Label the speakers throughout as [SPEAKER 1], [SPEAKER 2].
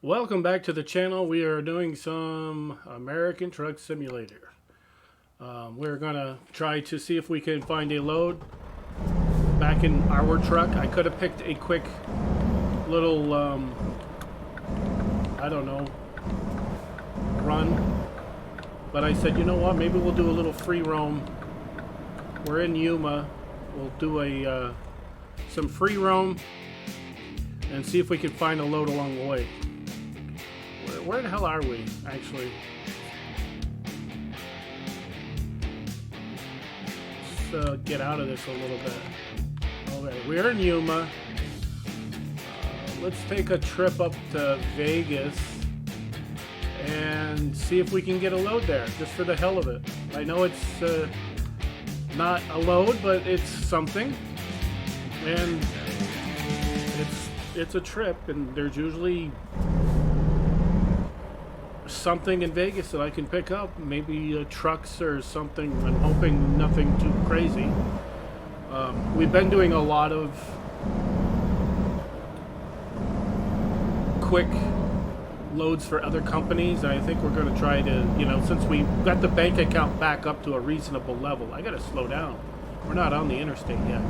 [SPEAKER 1] Welcome back to the channel. We are doing some American Truck Simulator. We're gonna try to see if we can find a load back in our truck. I could have picked a quick little, I don't know, run. But I said, you know what, maybe we'll do a little free roam. We're in Yuma. We'll do some free roam and see if we can find a load along the way. Where the hell are we, actually? Let's get out of this a little bit. Okay, we're in Yuma. Let's take a trip up to Vegas and see if we can get a load there, just for the hell of it. I know it's not a load, but it's something. And it's a trip, and there's usually something in Vegas that I can pick up, maybe trucks or something. I'm hoping nothing too crazy. We've been doing a lot of quick loads for other companies, and I think we're going to try to, since we got the bank account back up to a reasonable level. I got to slow down. We're not on the interstate yet.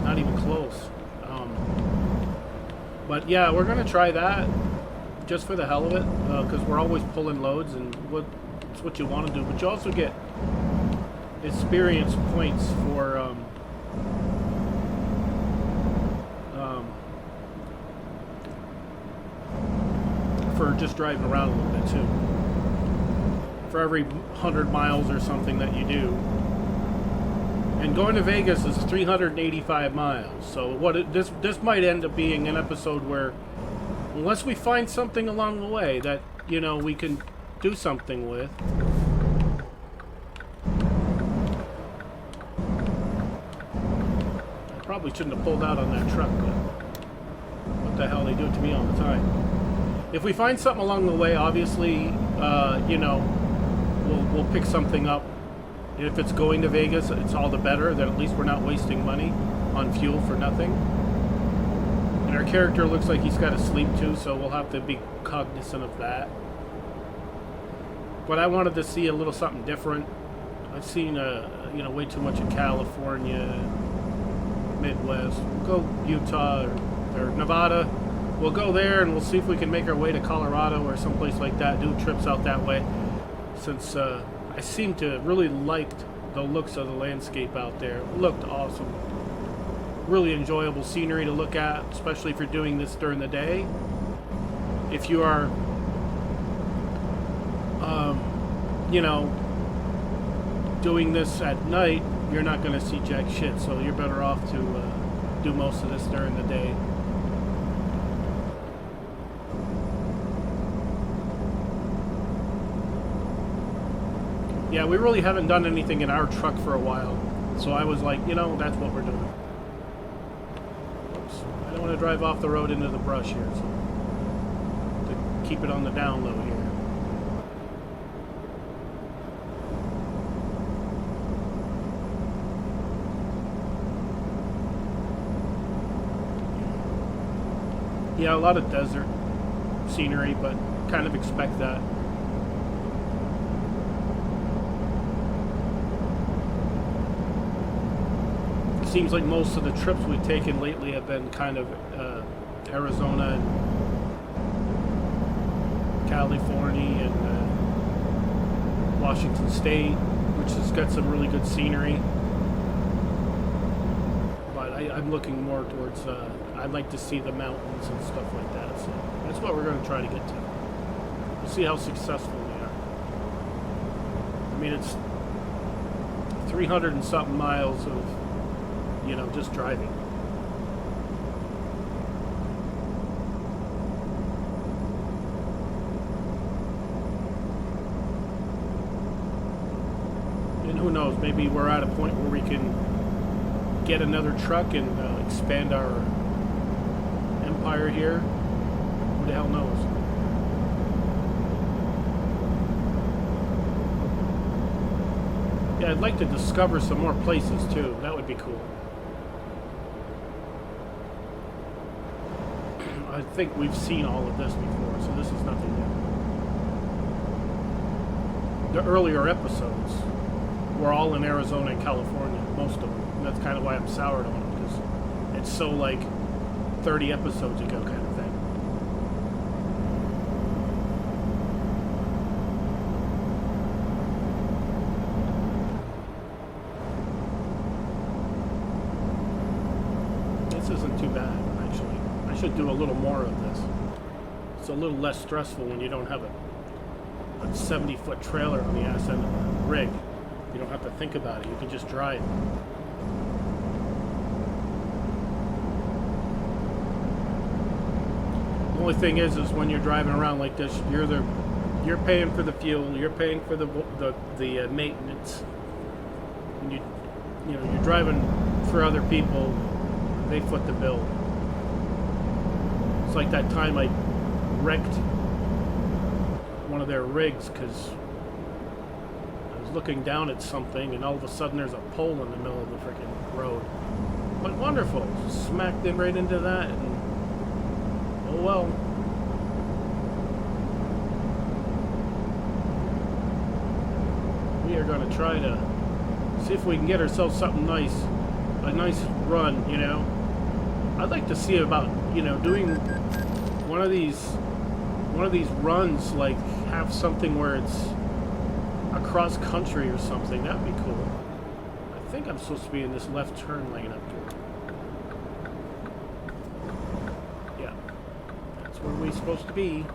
[SPEAKER 1] Not even close. But yeah, we're going to try that just for the hell of it, because we're always pulling loads, and it's what you want to do. But you also get experience points for just driving around a little bit too. For every 100 miles or something that you do. And going to Vegas is 385 miles. So this might end up being an episode where, unless we find something along the way that, we can do something with. I probably shouldn't have pulled out on that truck, but what the hell, they do it to me all the time. If we find something along the way, obviously, we'll pick something up. If it's going to Vegas, it's all the better. Then at least we're not wasting money on fuel for nothing. And our character looks like he's got to sleep too, so we'll have to be cognizant of that. But I wanted to see a little something different. I've seen, way too much in California, Midwest. We'll go Utah or Nevada. We'll go there and we'll see if we can make our way to Colorado or someplace like that, do trips out that way. Since I seem to really liked the looks of the landscape out there. It looked awesome. Really enjoyable scenery to look at, especially if you're doing this during the day. If you are, doing this at night, you're not going to see jack shit, so you're better off to do most of this during the day. Yeah, we really haven't done anything in our truck for a while, so I was like, that's what we're doing. Oops. I don't want to drive off the road into the brush here, so to keep it on the down low here. Yeah, a lot of desert scenery, but kind of expect that. Seems like most of the trips we've taken lately have been kind of Arizona and California and Washington State, which has got some really good scenery. But I'm looking more towards, I'd like to see the mountains and stuff like that. So that's what we're going to try to get to. We'll see how successful we are. I mean, it's 300 and something miles of just driving. And who knows, maybe we're at a point where we can get another truck and expand our empire here. Who the hell knows? Yeah, I'd like to discover some more places too. That would be cool. I think we've seen all of this before, so this is nothing new. The earlier episodes were all in Arizona and California, most of them. And that's kind of why I'm soured on it, because it's so like 30 episodes ago kind of thing. This isn't too bad, actually. I should do a little more of this. It's a little less stressful when you don't have a 70-foot trailer on the ass end of the rig. You don't have to think about it. You can just drive. The only thing is when you're driving around like this, you're paying for the fuel, you're paying for the maintenance. When you're driving for other people, they foot the bill. It's like that time I wrecked one of their rigs because I was looking down at something and all of a sudden there's a pole in the middle of the freaking road. But wonderful, smacked in right into that, and oh well. We are going to try to see if we can get ourselves something nice, a nice run, you know. I'd like to see about, doing one of these runs, like have something where it's across country or something. That'd be cool. I think I'm supposed to be in this left turn lane up here. Yeah, that's where we're supposed to be.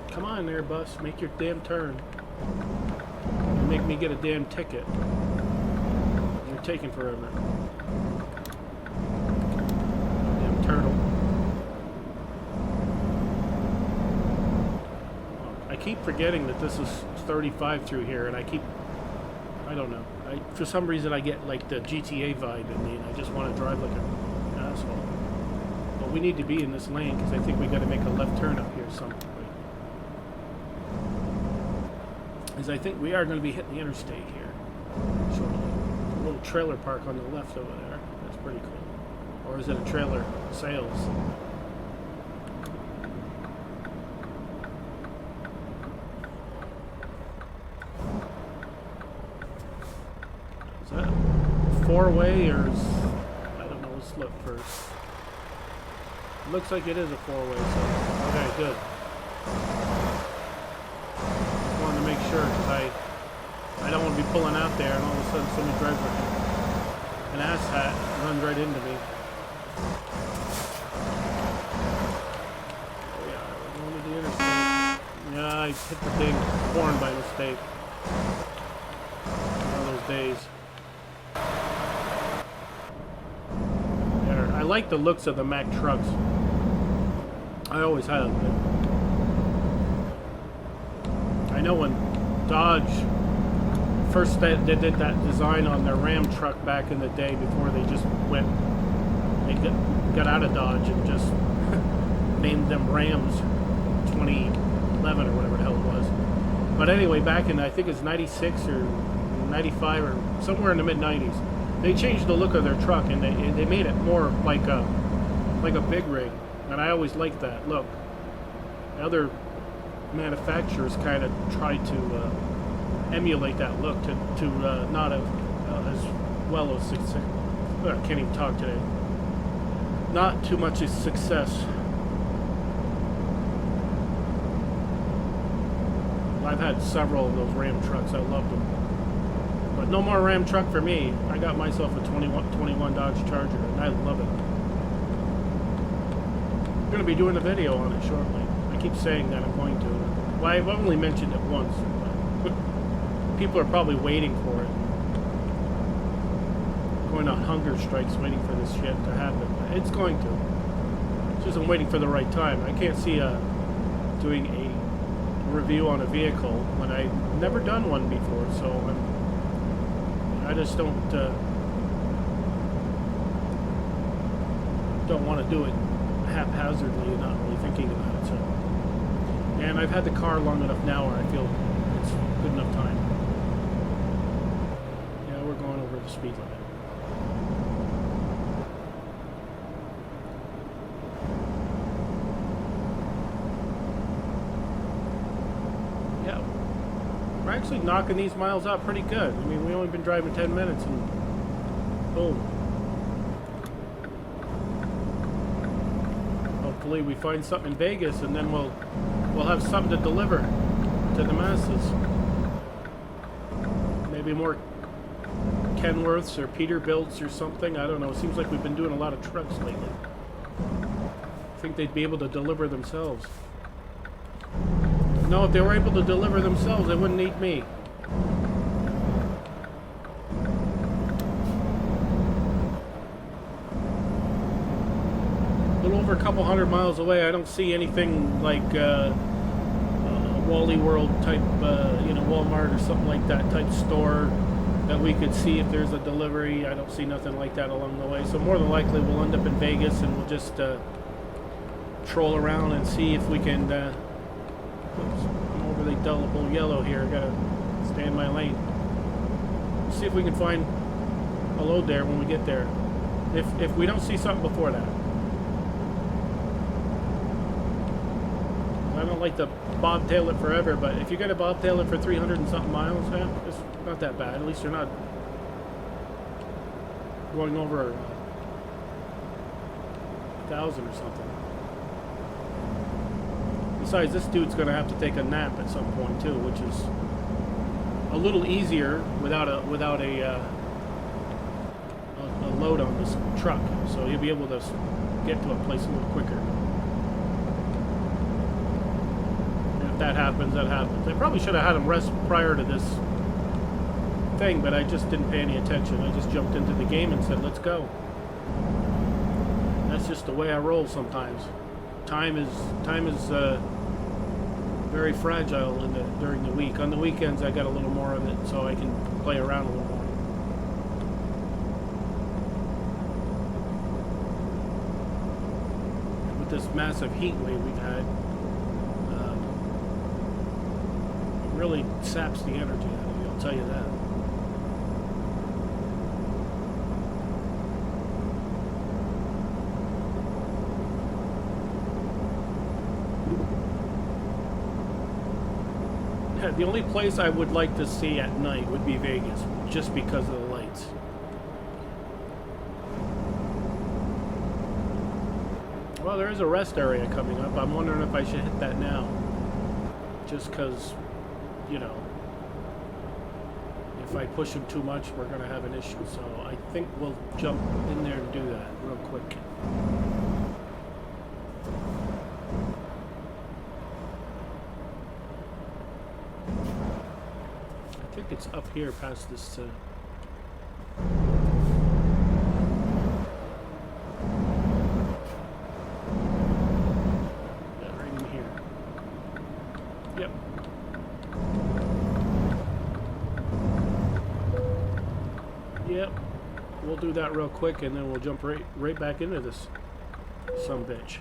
[SPEAKER 1] Come on there, bus. Make your damn turn. You make me get a damn ticket. You're taking forever. Damn turtle. I keep forgetting that this is 35 through here, and I don't know. For some reason, I get like the GTA vibe in me, and I just want to drive like an asshole. But we need to be in this lane because I think we got to make a left turn up here somewhere. Because I think we are going to be hitting the interstate here shortly. A little trailer park on the left over there. That's pretty cool. Or is it a trailer sales? Is that a four-way or is... I don't know. Let's look first. It looks like it is a four-way, so... Okay, good. To make sure, because I don't want to be pulling out there and all of a sudden somebody drives like an asshat and runs right into me. Oh yeah, we're going to the interstate. Yeah, I hit the dang horn by mistake. One of those days. There. I like the looks of the Mack trucks. I always have. I know when Dodge first they did that design on their Ram truck back in the day before they just got out of Dodge and just named them Rams 2011 or whatever the hell it was. But anyway, back in I think it's 96 or 95 or somewhere in the mid 90s, they changed the look of their truck and they made it more like a big rig, and I always liked that look. The other manufacturers kind of try to emulate that look to not have as well as success. I can't even talk today. Not too much as success. I've had several of those Ram trucks. I loved them. But no more Ram truck for me. I got myself a 21 Dodge Charger, and I love it. I'm going to be doing a video on it shortly. I keep saying that I'm going to. Well, I've only mentioned it once, but people are probably waiting for it. Going on hunger strikes waiting for this shit to happen. It's going to. It's just I'm waiting for the right time. I can't see doing a review on a vehicle when I've never done one before, so I just don't want to do it haphazardly and not really thinking about it. So, and I've had the car long enough now where I feel it's good enough time. Yeah, we're going over the speed limit. actually knocking these miles out pretty good. I mean, we only been driving 10 minutes and boom. Hopefully we find something in Vegas and then we'll have something to deliver to the masses. Maybe more Kenworths or Peterbilts or something. I don't know. It seems like we've been doing a lot of trucks lately. I think they'd be able to deliver themselves. No, if they were able to deliver themselves, they wouldn't need me. A little over a couple hundred miles away, I don't see anything like Wally World type, you know, Walmart or something like that type store that we could see if there's a delivery. I don't see nothing like that along the way. So more than likely we'll end up in Vegas and we'll just troll around and see if we can... oops, I'm overly double yellow here. I gotta stay in my lane. See if we can find a load there when we get there. If we don't see something before that. I don't like to bobtail it forever, but if you gotta bobtail it for 300 and something miles, yeah, it's not that bad. At least you're not going over 1,000 or something. Besides, this dude's gonna have to take a nap at some point too, which is a little easier without a load on this truck. So you'll be able to get to a place a little quicker. And if that happens, that happens. I probably should have had him rest prior to this thing, but I just didn't pay any attention. I just jumped into the game and said, let's go. That's just the way I roll sometimes. Time is very fragile during the week. On the weekends, I got a little more of it, so I can play around a little more. With this massive heat wave we've had, it really saps the energy out of you, I'll tell you that. The only place I would like to see at night would be Vegas, just because of the lights. Well, there is a rest area coming up. I'm wondering if I should hit that now. Just because, you know, if I push him too much, we're going to have an issue. So I think we'll jump in there and do that real quick. I think it's up here past this yeah, right in here. Yep. Yep. We'll do that real quick and then we'll jump right back into this sumbitch.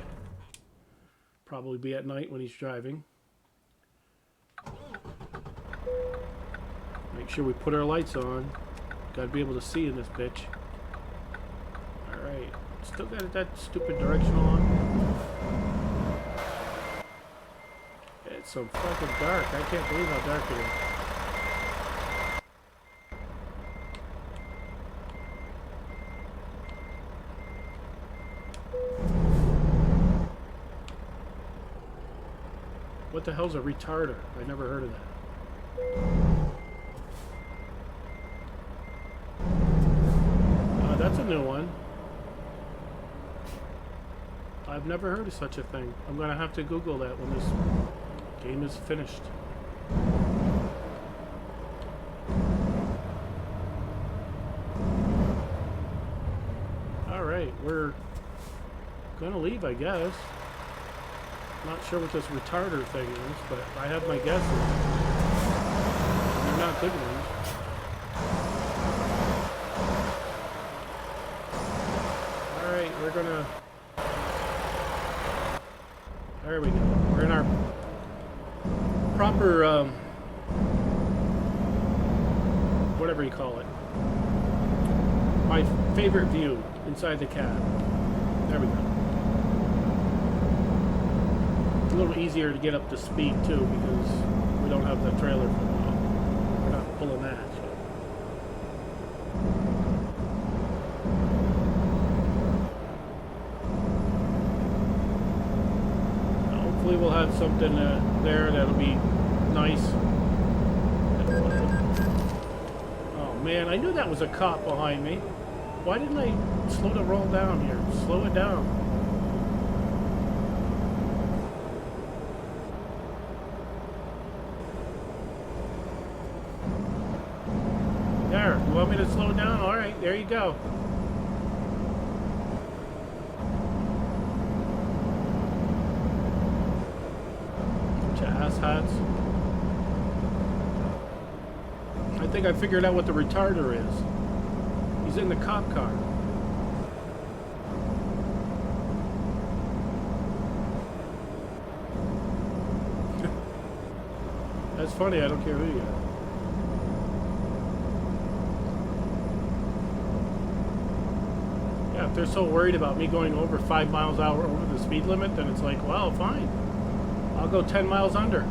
[SPEAKER 1] Probably be at night when he's driving. Make sure we put our lights on. Gotta be able to see in this bitch. Alright. Still got that stupid directional on. It's so fucking dark. I can't believe how dark it is. What the hell's a retarder? I never heard of that. That's a new one. I've never heard of such a thing. I'm gonna have to Google that when this game is finished. Alright, we're gonna leave, I guess. Not sure what this retarder thing is, but I have my guesses. They're not good ones. We're gonna... There we go. We're in our proper, whatever you call it. My favorite view inside the cab. There we go. It's a little easier to get up to speed too because we don't have the trailer for a while. pulling that. So. Hopefully we'll have something there that'll be nice. Oh man, I knew that was a cop behind me. Why didn't I slow the roll down here? Slow it down. There, you want me to slow down? Alright, there you go. Bunch of ass hats. I think I figured out what the retarder is. He's in the cop car. That's funny, I don't care who you are. Yeah, if they're so worried about me going over 5 miles an hour over the speed limit, then it's like, well, fine. I'll go 10 miles under.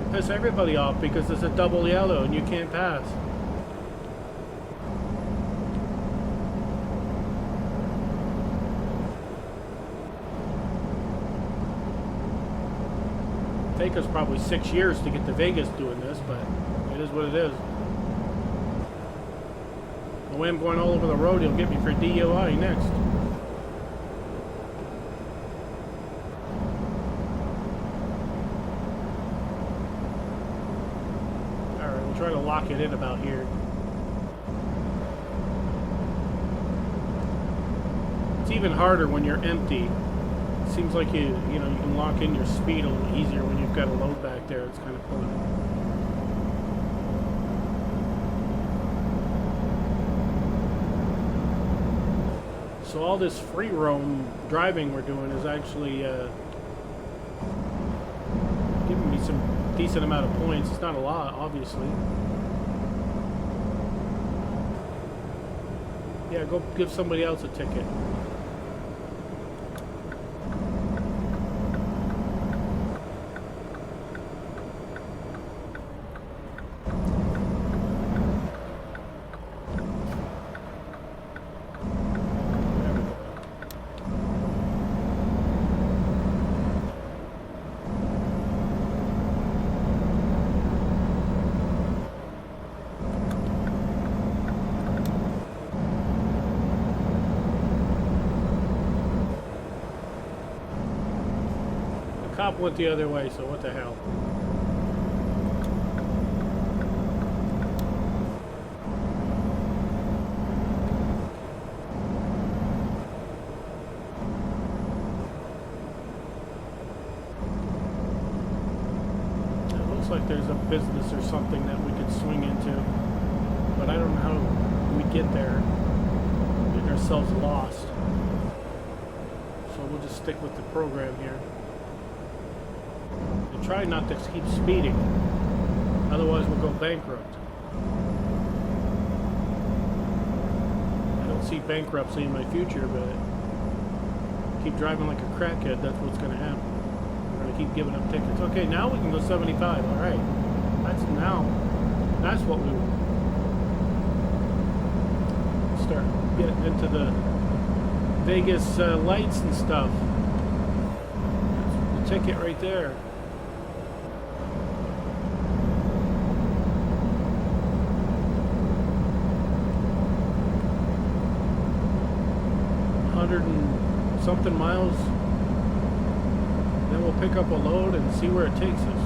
[SPEAKER 1] It piss everybody off because there's a double yellow and you can't pass. Take us probably 6 years to get to Vegas doing this, but it is what it is. The way I'm going all over the road, he'll get me for DUI next. Alright, we'll try to lock it in about here. It's even harder when you're empty. Seems like you can lock in your speed a little easier when you've got a load back there. It's kind of pulling. So all this free roam driving we're doing is actually giving me some decent amount of points. It's not a lot, obviously. Yeah, go give somebody else a ticket. Cop went the other way, so what the hell? It looks like there's a business or something that we could swing into, but I don't know how we get there. Get ourselves lost. So we'll just stick with the program here. Try not to keep speeding, otherwise we'll go bankrupt. I don't see bankruptcy in my future, but keep driving like a crackhead, that's what's going to happen. We're going to keep giving up tickets. Okay, now we can go 75. All right, that's what we want. Start getting into the Vegas lights and stuff. That's the ticket right there. And something miles, then we'll pick up a load and see where it takes us,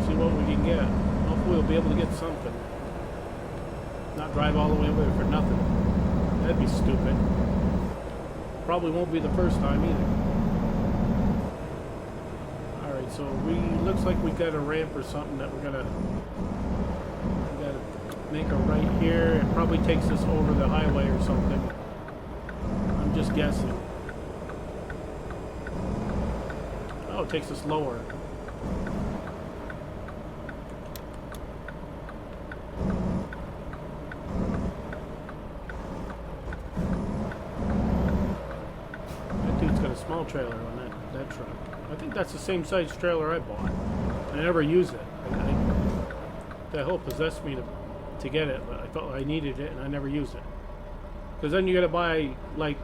[SPEAKER 1] see what we can get. Hopefully we'll be able to get something, not drive all the way over there for nothing. That'd be stupid. Probably won't be the first time either. Alright, so looks like we got a ramp or something that we gotta make a right here. It probably takes us over the highway or something. Just guessing. Oh, it takes us lower. That dude's got a small trailer on that truck. I think that's the same size trailer I bought. I never use it. what the hell possessed me to get it, but I thought I needed it and I never used it. Because then you gotta buy, like,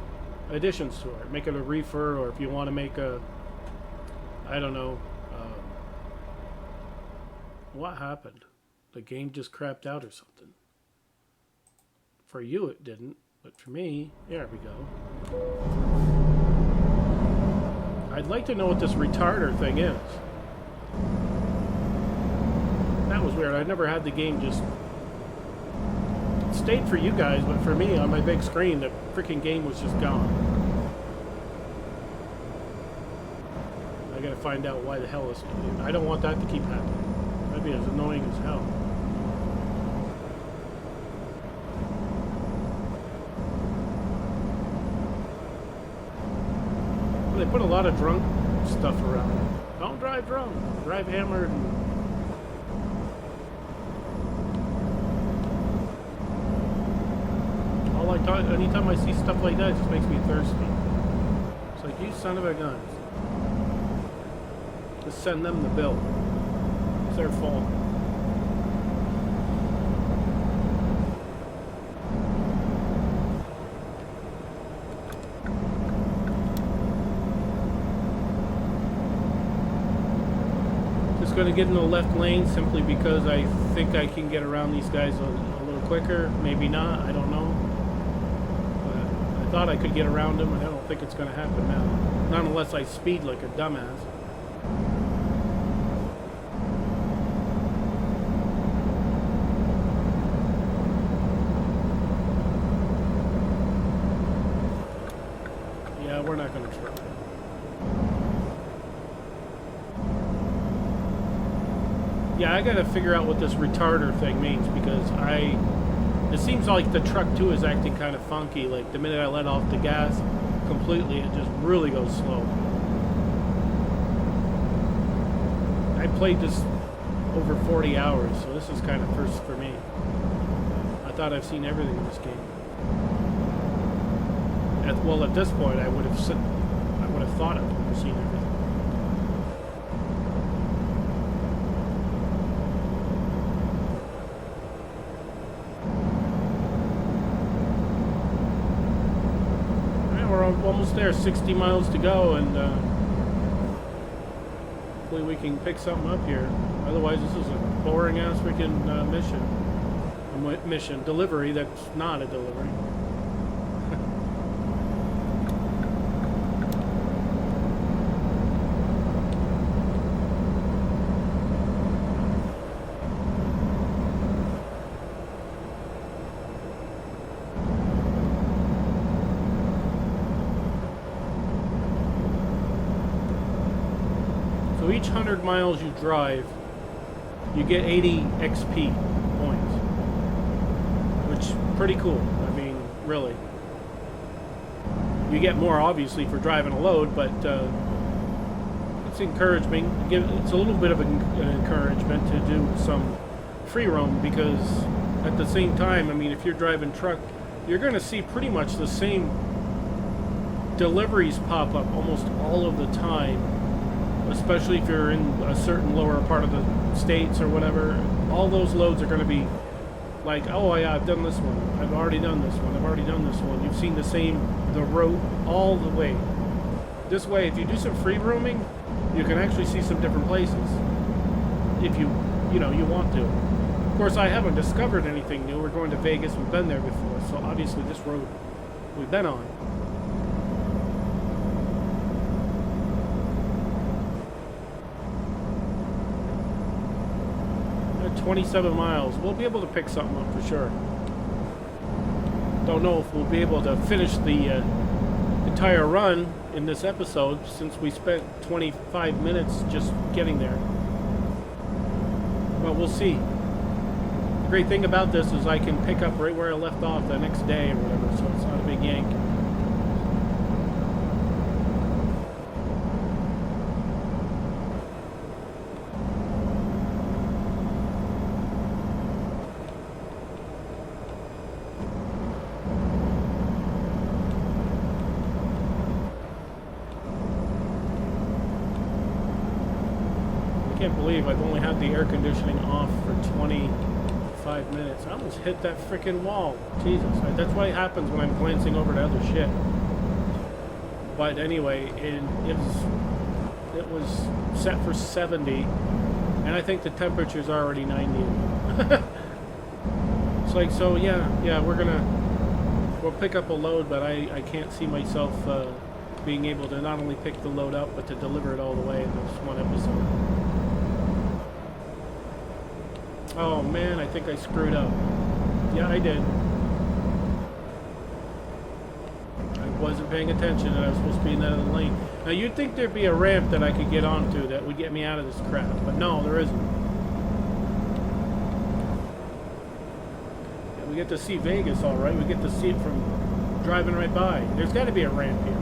[SPEAKER 1] additions to it. Make it a reefer, or if you want to make a, I don't know, what happened? The game just crapped out or something. For you it didn't, but for me, there we go. I'd like to know what this retarder thing is. That was weird. I'd never had the game just... It stayed for you guys, but for me, on my big screen, the freaking game was just gone. I gotta find out why the hell it's... I don't want that to keep happening. That'd be as annoying as hell. They put a lot of drunk stuff around. Don't drive drunk. Drive hammered. All I thought, anytime I see stuff like that, it just makes me thirsty. It's like, you son of a gun. Just send them the bill. It's their fault. Going to get in the left lane simply because I think I can get around these guys a little quicker. Maybe not, I don't know. But I thought I could get around them, and I don't think it's going to happen now. Not unless I speed like a dumbass. Yeah, we're not going to try. Yeah, I gotta figure out what this retarder thing means, because it seems like the truck too is acting kind of funky. Like the minute I let off the gas completely, it just really goes slow. I played this over 40 hours, so this is kind of first for me. I thought I've seen everything in this game. Well, at this point, I would have thought I've seen everything. Almost there, 60 miles to go, and hopefully we can pick something up here. Otherwise, this is a boring ass freaking mission delivery that's not a delivery. Each 100 miles you drive, you get 80 XP points, which is pretty cool. I mean, really. You get more, obviously, for driving a load, but it's encouraging. It's a little bit of an encouragement to do some free roam, because at the same time, I mean, if you're driving truck, you're going to see pretty much the same deliveries pop up almost all of the time. Especially if you're in a certain lower part of the states or whatever, all those loads are going to be like, oh yeah, I've done this one, I've already done this one, I've already done this one. You've seen the route all the way. This way, if you do some free roaming, you can actually see some different places. If you want to. Of course, I haven't discovered anything new. We're going to Vegas, we've been there before, so obviously this road we've been on. 27 miles. We'll be able to pick something up for sure. Don't know if we'll be able to finish the entire run in this episode, since we spent 25 minutes just getting there. But we'll see. The great thing about this is I can pick up right where I left off the next day or whatever, so it's not a big yank. can't believe I've only had the air conditioning off for 25 minutes. I almost hit that freaking wall. Jesus. That's what happens when I'm glancing over to other shit. But anyway, it was set for 70, and I think the temperature's already 90. It's like, so yeah, we'll pick up a load, but I can't see myself being able to not only pick the load up, but to deliver it all the way in this one episode. Oh man, I think I screwed up. Yeah, I did. I wasn't paying attention and I was supposed to be in that other lane. Now you'd think there'd be a ramp that I could get onto that would get me out of this crap, but no, there isn't. Yeah, we get to see Vegas all right. We get to see it from driving right by. There's got to be a ramp here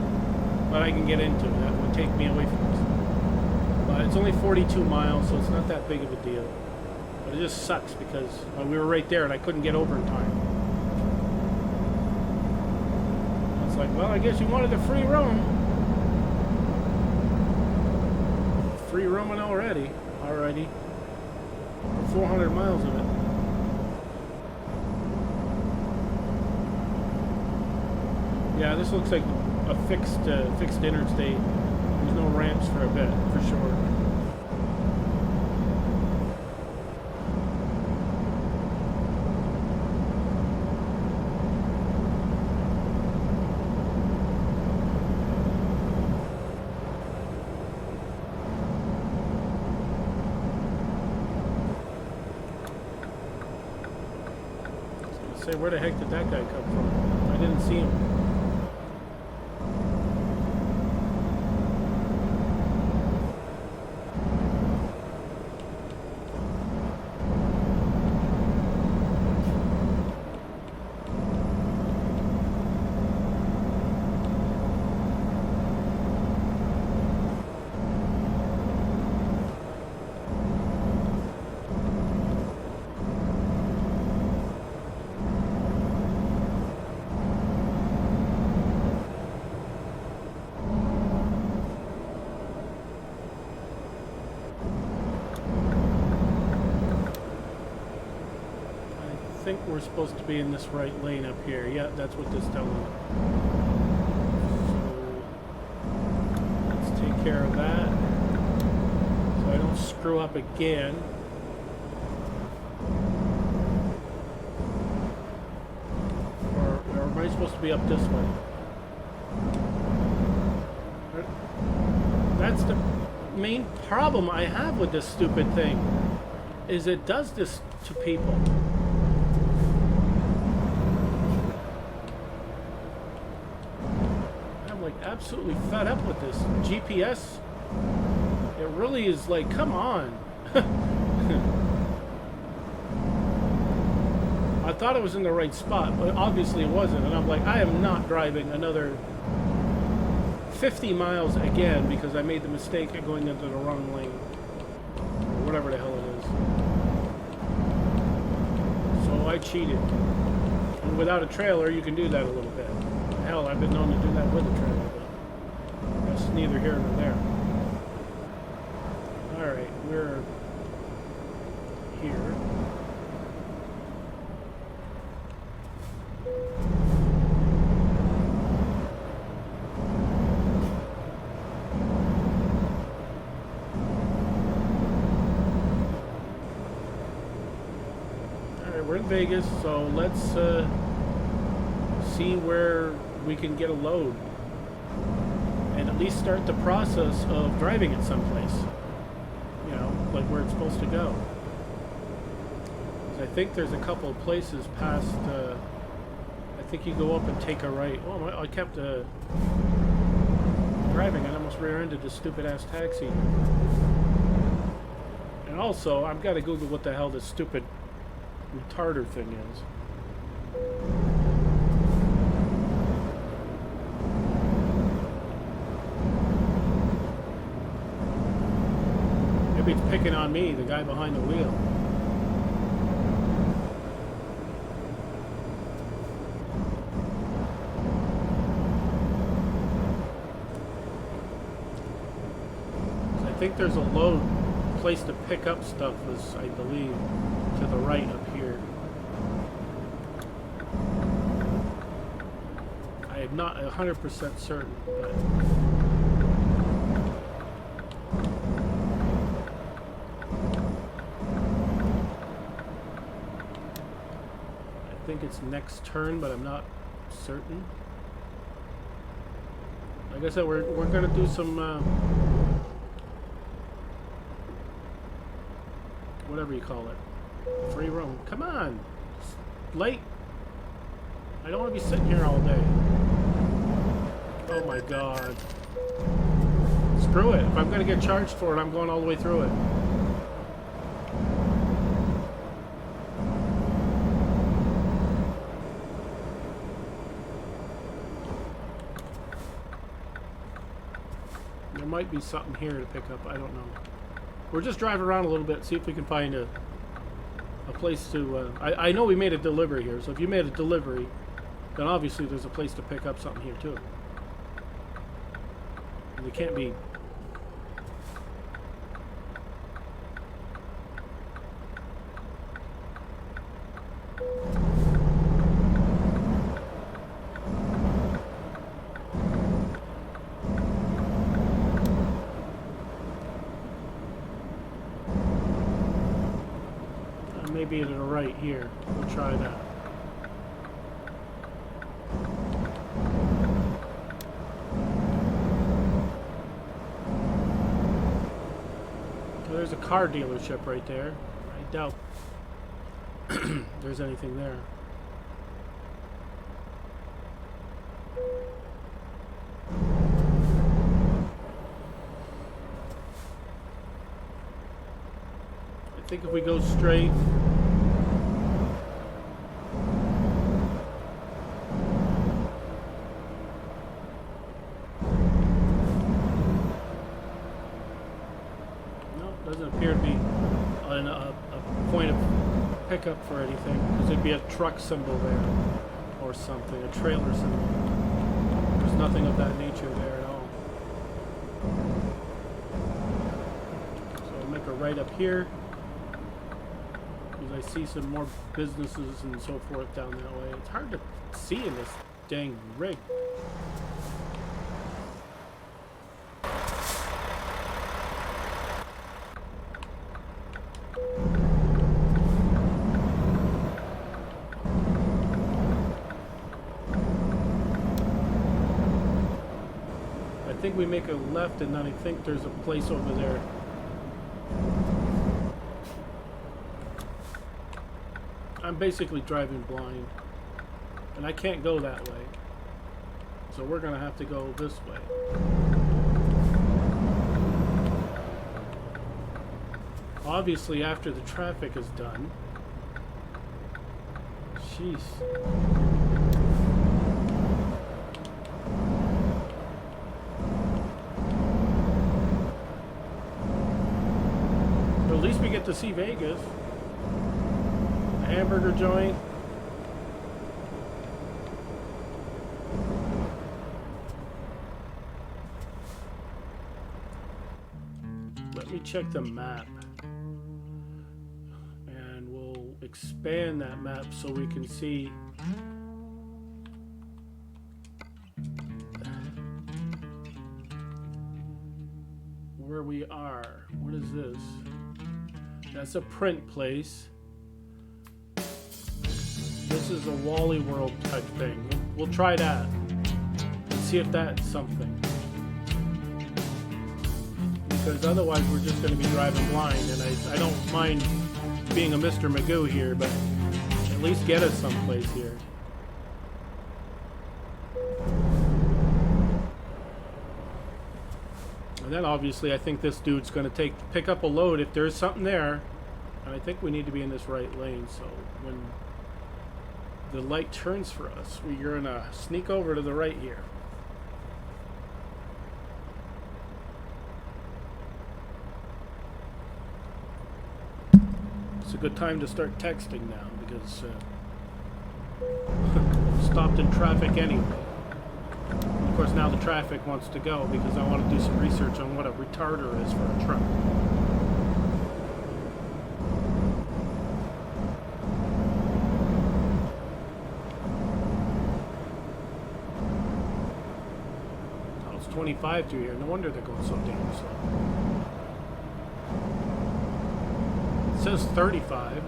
[SPEAKER 1] that I can get into that would take me away from this. But it's only 42 miles, so it's not that big of a deal. But it just sucks because we were right there and I couldn't get over in time. It's like, well, I guess you wanted the free roam. Free roaming already. Alrighty. 400 miles of it. Yeah, this looks like a fixed interstate. There's no ramps for a bit, for sure. Say, where the heck did that guy come from? I didn't see him. I think we're supposed to be in this right lane up here. Yeah, that's what this tells me. So let's take care of that so I don't screw up again. Or am I supposed to be up this way? That's the main problem I have with this stupid thing, is it does this to people. Absolutely fed up with this GPS. It really is like, come on. I thought it was in the right spot, but obviously it wasn't. And I'm like, I am not driving another 50 miles again because I made the mistake of going into the wrong lane. Or whatever the hell it is. So I cheated. And without a trailer, you can do that a little bit. Hell, I've been known to do that with a trailer. That's neither here nor there. Alright, we're here. Alright, we're in Vegas, so let's see where we can get a load. And at least start the process of driving it someplace. You know, like where it's supposed to go. I think there's a couple of places past, I think you go up and take a right. Oh, I kept driving and almost rear-ended this stupid-ass taxi. And also, I've got to Google what the hell this stupid retarder thing is. Maybe it's picking on me, the guy behind the wheel. I think there's a load place to pick up stuff is, I believe, to the right up here. I am not 100% certain, but I think it's next turn, but I'm not certain. Like I said, we're gonna do some whatever you call it, free roam. Come on, it's late. I don't want to be sitting here all day. Oh my god. Screw it. If I'm gonna get charged for it, I'm going all the way through it. There might be something here to pick up. I don't know. We're just driving around a little bit, see if we can find a place to... I know we made a delivery here, so if you made a delivery, then obviously there's a place to pick up something here too. And it can't be... maybe to the right here. We'll try that. There's a car dealership right there. I doubt there's anything there. I think if we go straight, doesn't appear to be a point of pickup for anything, because there'd be a truck symbol there or something, a trailer symbol. There's nothing of that nature there at all. So I'll make a right up here, because I see some more businesses and so forth down that way. It's hard to see in this dang rig. I think we make a left, and then I think there's a place over there. I'm basically driving blind, and I can't go that way, so we're gonna have to go this way. Obviously after the traffic is done. Jeez. At least we get to see Vegas. A hamburger joint. Let me check the map. And we'll expand that map so we can see where we are. What is this? That's a print place. This is a Wally World type thing. We'll try that and see if that's something. Because otherwise we're just going to be driving blind, and I don't mind being a Mr. Magoo here, but at least get us someplace here. And then obviously I think this dude's going to pick up a load if there's something there. And I think we need to be in this right lane, so when the light turns for us, we're going to sneak over to the right here. It's a good time to start texting now, because stopped in traffic anyway. Of course, now the traffic wants to go because I want to do some research on what a retarder is for a truck. 25 through here. No wonder they're going so damn slow. It says 35.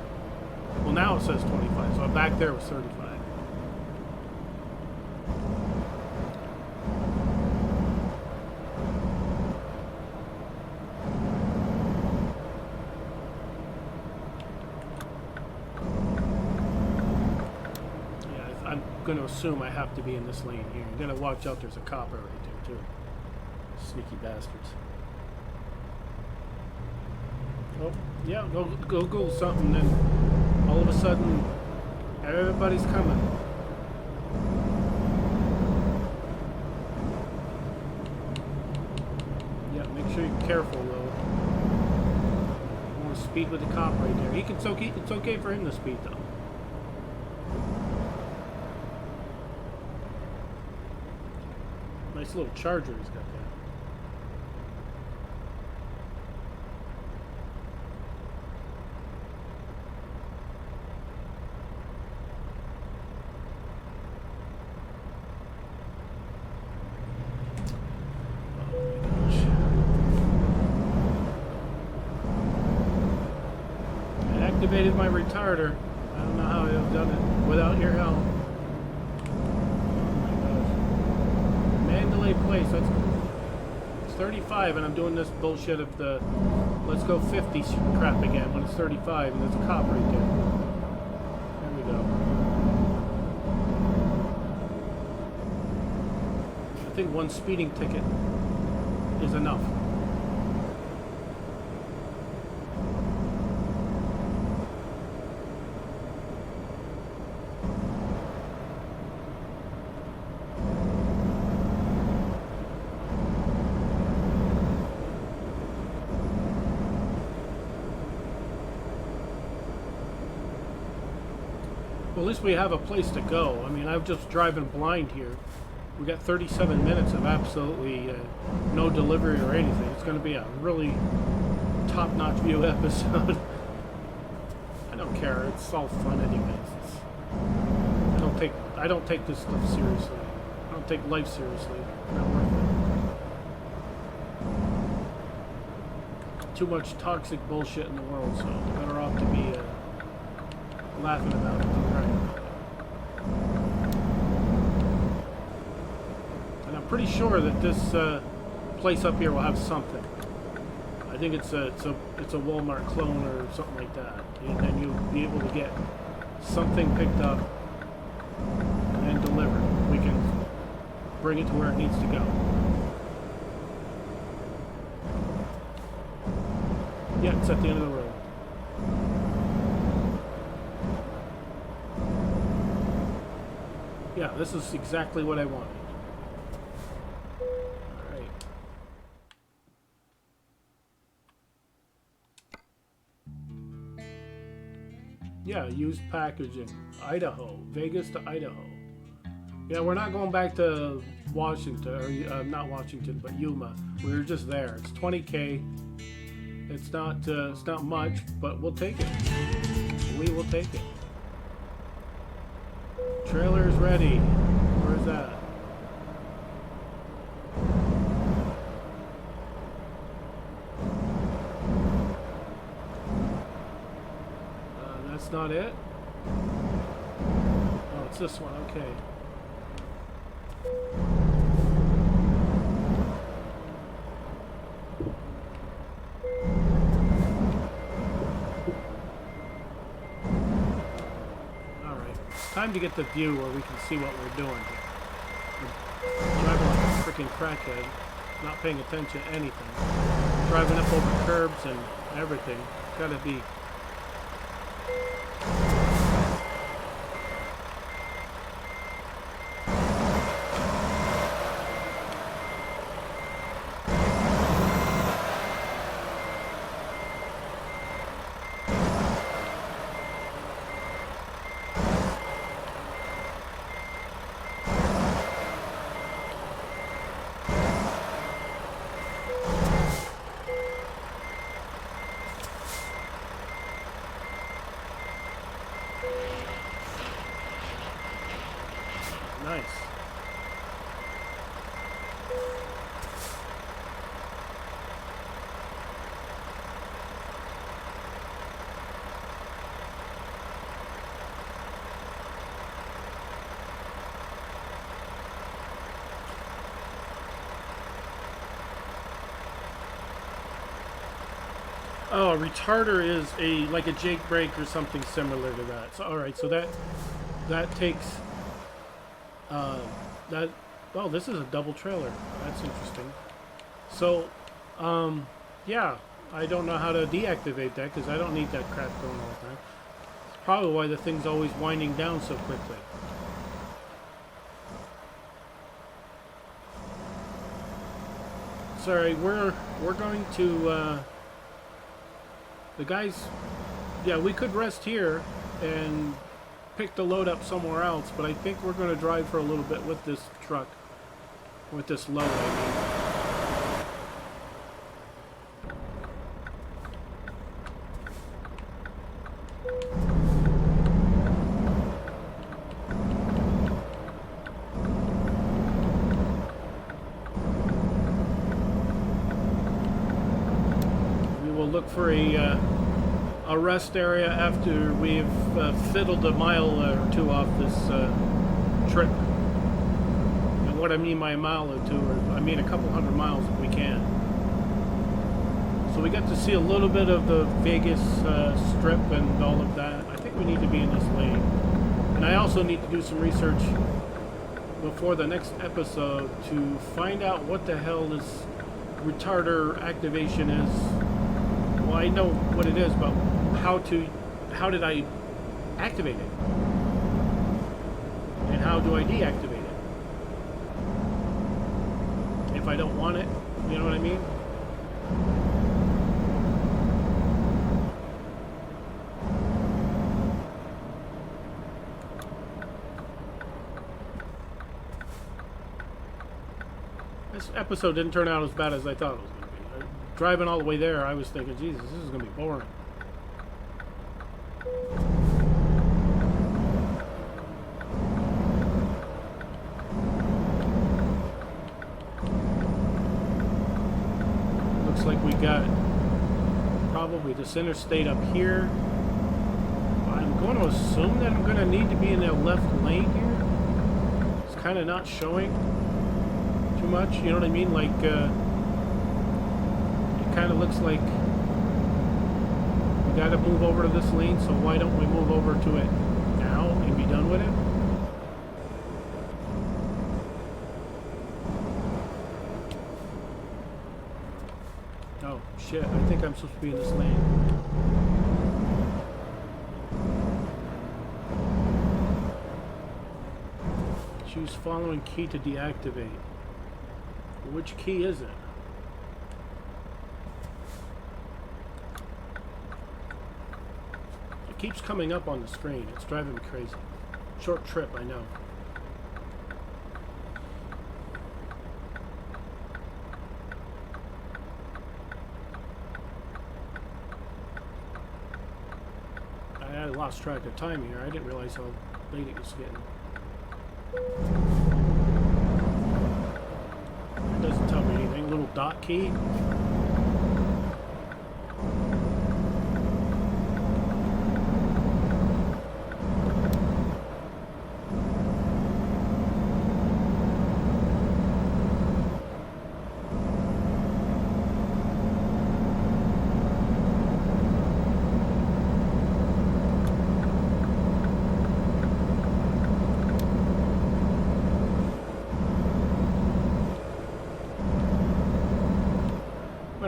[SPEAKER 1] Well, now it says 25, so back there was 35. I'm going to assume I have to be in this lane here. I'm going to watch out. There's a copper right there, too. Sneaky bastards. Oh, yeah, go something, then all of a sudden, everybody's coming. Yeah, make sure you're careful, though. You want to speed with the cop right there. It's okay for him to speed, though. Nice little charger he's got there. Activated my retarder. I don't know how I'd have done it without your help. Oh my gosh. Mandalay Place, it's 35 and I'm doing this bullshit of the let's go 50 crap again when it's 35 and there's a cop right there. There we go. I think one speeding ticket is enough. Well, at least we have a place to go. I mean, I'm just driving blind here. We got 37 minutes of absolutely no delivery or anything. It's going to be a really top-notch view episode. I don't care. It's all fun anyways. I don't take this stuff seriously. I don't take life seriously. Not worth it. Too much toxic bullshit in the world, so better off to be laughing about it. Right. And I'm pretty sure that this place up here will have something. I think it's a Walmart clone or something like that. And then you'll be able to get something picked up and delivered. We can bring it to where it needs to go. Yeah, it's at the end of the road. Yeah, this is exactly what I wanted. Alright. Yeah, used packaging. Idaho. Vegas to Idaho. Yeah, we're not going back to Washington, or not Washington, but Yuma. We were just there. It's 20K. It's not much, but we'll take it. We will take it. Trailer is ready. Where's that? That's not it? Oh, it's this one. Okay. Time to get the view where we can see what we're doing. We're driving like a freaking crackhead, not paying attention to anything. Driving up over curbs and everything. Gotta be. Oh, a retarder is a like a Jake brake or something similar to that. So all right, so that takes that. Oh, this is a double trailer. That's interesting. So, yeah, I don't know how to deactivate that because I don't need that crap going all the time. It's probably why the thing's always winding down so quickly. Sorry, we're going to the guys. Yeah, we could rest here and pick the load up somewhere else, but I think we're going to drive for a little bit with this truck, with this load, I mean. Look for a rest area after we've fiddled a mile or two off this trip. And what I mean by a mile or two, or I mean a couple hundred miles if we can. So we got to see a little bit of the Vegas Strip and all of that. I think we need to be in this lane. And I also need to do some research before the next episode to find out what the hell this retarder activation is. Well, I know what it is, but how did I activate it? And how do I deactivate it? If I don't want it, you know what I mean? This episode didn't turn out as bad as I thought it was going to be. Driving all the way there, I was thinking, Jesus, this is going to be boring. Looks like we got probably this interstate up here. I'm going to assume that I'm going to need to be in the left lane here. It's kind of not showing too much, you know what I mean? Like, kind of looks like we got to move over to this lane, so why don't we move over to it now and be done with it? Oh shit, I think I'm supposed to be in this lane. Choose following key to deactivate. Which key is it? Keeps coming up on the screen. It's driving me crazy. Short trip, I know. I lost track of time here. I didn't realize how late it was getting. It doesn't tell me anything. A little dot key.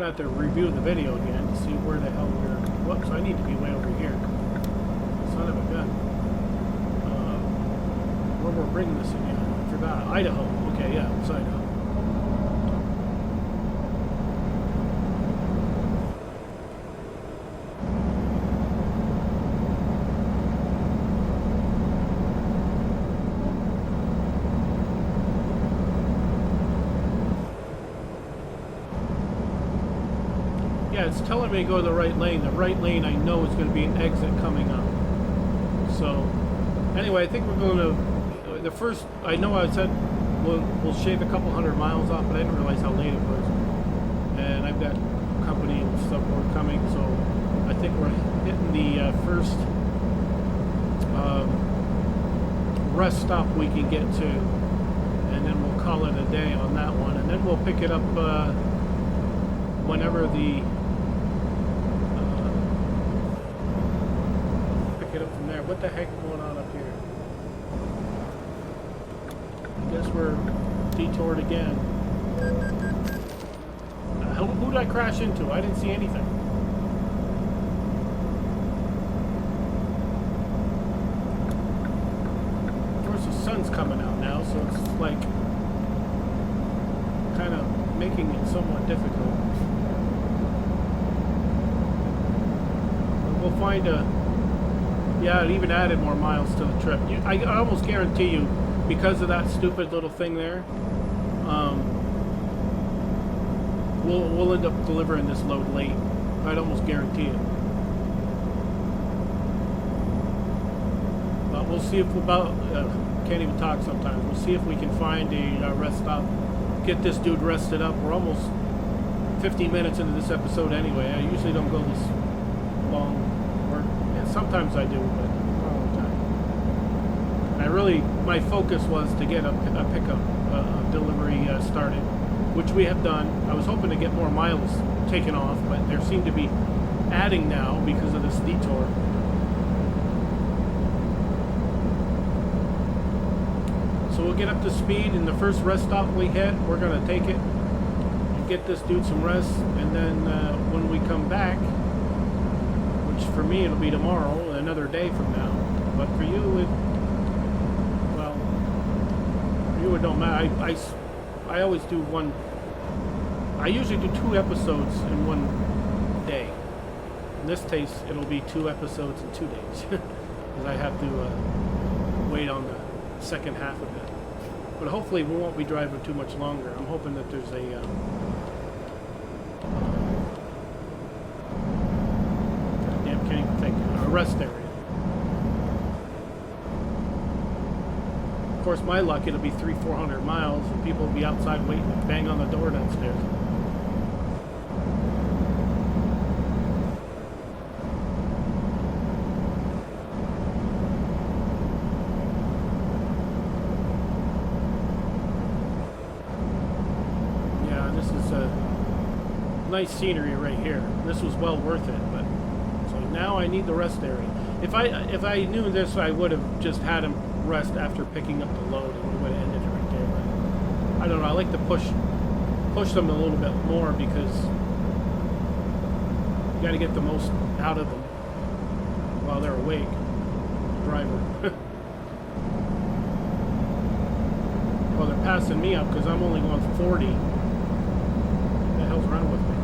[SPEAKER 1] Have to review the video again to see where the hell we're. Whoops! I need to be way over here. Son of a gun. Where we're bringing this again? I forgot. Idaho. Okay, yeah, it's Idaho. Yeah, it's telling me to go to the right lane. The right lane, I know, is going to be an exit coming up. So, anyway, I think we're going to. The first, I know I said we'll shave a couple hundred miles off, but I didn't realize how late it was. And I've got company and stuff coming, so I think we're hitting the first rest stop we can get to, and then we'll call it a day on that one, and then we'll pick it up whenever the what the heck going on up here? I guess we're detoured again. Who did I crash into? I didn't see anything. Of course, the sun's coming out now, so it's like kind of making it somewhat difficult. But we'll find a... Yeah, it even added more miles to the trip. I almost guarantee you, because of that stupid little thing there, we'll end up delivering this load late. I'd almost guarantee it. But we'll see if can't even talk sometimes. We'll see if we can find a rest stop. Get this dude rested up. We're almost 50 minutes into this episode anyway. I usually don't go this long. Or yeah, sometimes I do, but not all the time. And I really, my focus was to get a pickup delivery started, which we have done. I was hoping to get more miles taken off, but there seem to be adding now because of this detour. So we'll get up to speed, and the first rest stop we hit, we're going to take it and get this dude some rest, and then when we come back, which for me it'll be tomorrow, another day from now, but for you, it don't matter. I always do one. I usually do 2 episodes in one day. In this case, it'll be 2 episodes in 2 days because I have to wait on the second half of it. But hopefully, we won't be driving too much longer. I'm hoping that there's a can't even think, a rest area. Of course, my luck, it'll be 300-400 miles, and people will be outside waiting, bang on the door downstairs. Yeah, this is a nice scenery right here. This was well worth it, but so now I need the rest area. If I knew this, I would have just had him rest after picking up the load, and we would have ended it right there. But I don't know. I like to push them a little bit more because you got to get the most out of them while they're awake. Driver. Well, they're passing me up because I'm only going 40. What the hell's wrong with me?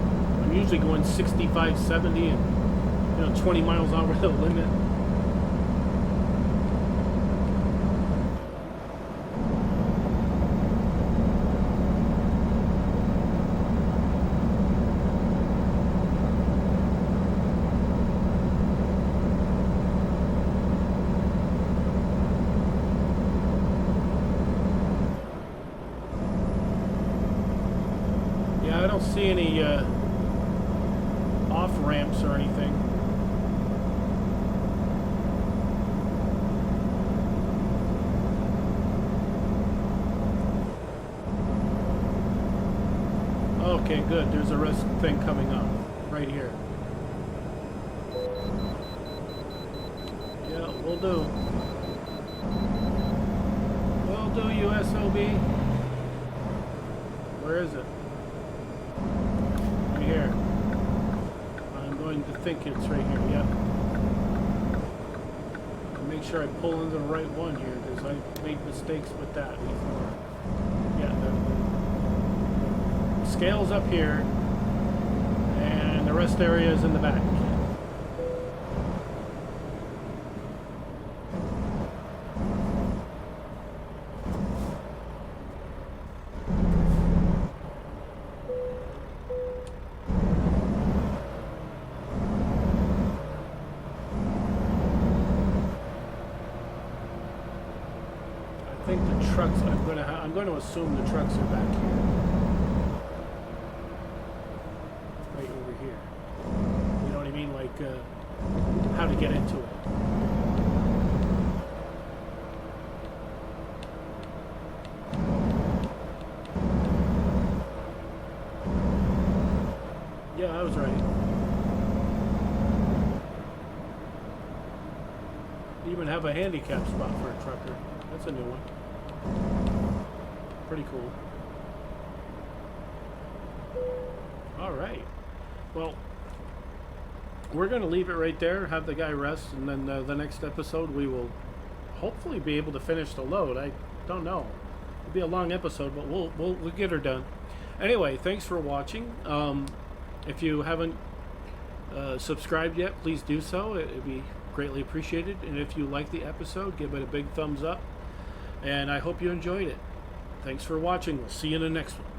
[SPEAKER 1] I'm usually going 65, 70, and 20 miles over the limit. I don't see any off ramps or anything. Okay, good. There's a rest thing coming up right here. Yeah, we'll do. We'll do, USOB. Where is it? Here. I'm going to think it's right here, yep. Make sure I pull into the right one here because I made mistakes with that before. Yeah, the scale's up here and the rest area is in the back. I think the trucks, I'm going to assume the trucks are back here. Right over here. You know what I mean? Like, how to get into it. Yeah, I was right. even have a handicap spot for a trucker. That's a new one. Pretty cool. All right. Well, we're going to leave it right there, have the guy rest, and then the next episode we will hopefully be able to finish the load. I don't know. It'll be a long episode, but we'll get her done. Anyway, thanks for watching. If you haven't subscribed yet, please do so. It'd be greatly appreciated. And if you like the episode, give it a big thumbs up. And I hope you enjoyed it. Thanks for watching. We'll see you in the next one.